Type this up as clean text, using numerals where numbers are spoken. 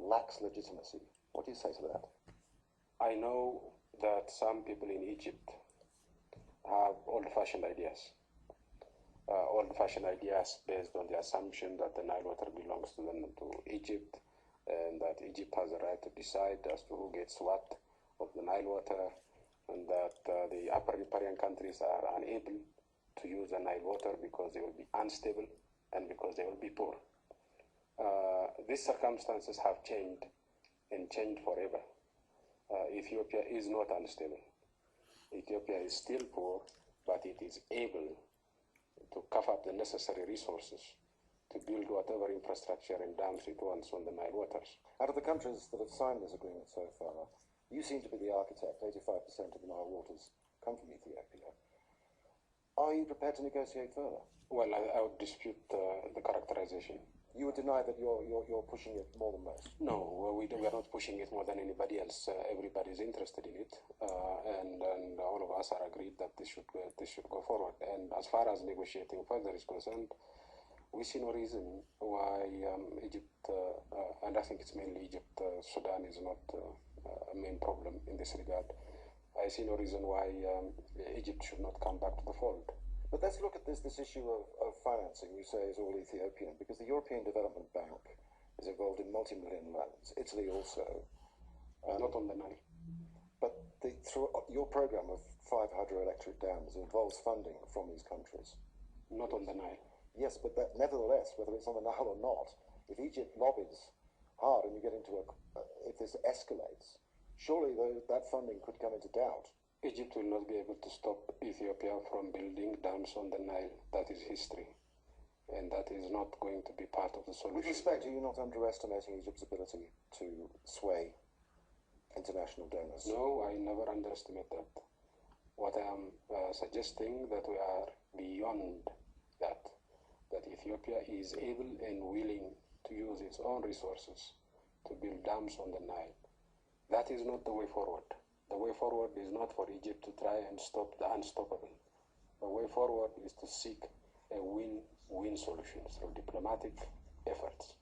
lacks legitimacy. What do you say to that? I know that some people in Egypt have old-fashioned ideas. Old-fashioned ideas based on the assumption that the Nile water belongs to Egypt, and that Egypt has a right to decide as to who gets what of the Nile water, and that the upper riparian countries are unable to use the Nile water because they will be unstable and because they will be poor. These circumstances have changed and changed forever. Ethiopia is not unstable. Ethiopia is still poor, but it is able to cough up the necessary resources to build whatever infrastructure and dams it wants on the Nile waters. Out of the countries that have signed this agreement so far, you seem to be the architect. 85% of the Nile waters come from Ethiopia. Are you prepared to negotiate further? Well, I would dispute the characterization. You would deny that you're pushing it more than most? No, we are not pushing it more than anybody else. Everybody is interested in it, and all of us are agreed that this should go forward. And as far as negotiating further is concerned, we see no reason why Egypt, and I think it's mainly Egypt, Sudan is not a main problem in this regard. I see no reason why Egypt should not come back to the fold. But let's look at this issue of financing, you say is all Ethiopian, because the European Development Bank is involved in multi-million loans. Italy also. Not on the Nile. But through your program of 5 hydroelectric dams involves funding from these countries. Not on the Nile. Yes, but that, nevertheless, whether it's on the Nile or not, if Egypt lobbies hard and you get into if this escalates, surely that funding could come into doubt. Egypt will not be able to stop Ethiopia from building dams on the Nile. That is history. And that is not going to be part of the solution. With respect, are you not underestimating Egypt's ability to sway international donors? No, I never underestimate that. What I am suggesting that we are beyond that Ethiopia is able and willing to use its own resources to build dams on the Nile. That is not the way forward. The way forward is not for Egypt to try and stop the unstoppable. The way forward is to seek a win-win solution through diplomatic efforts.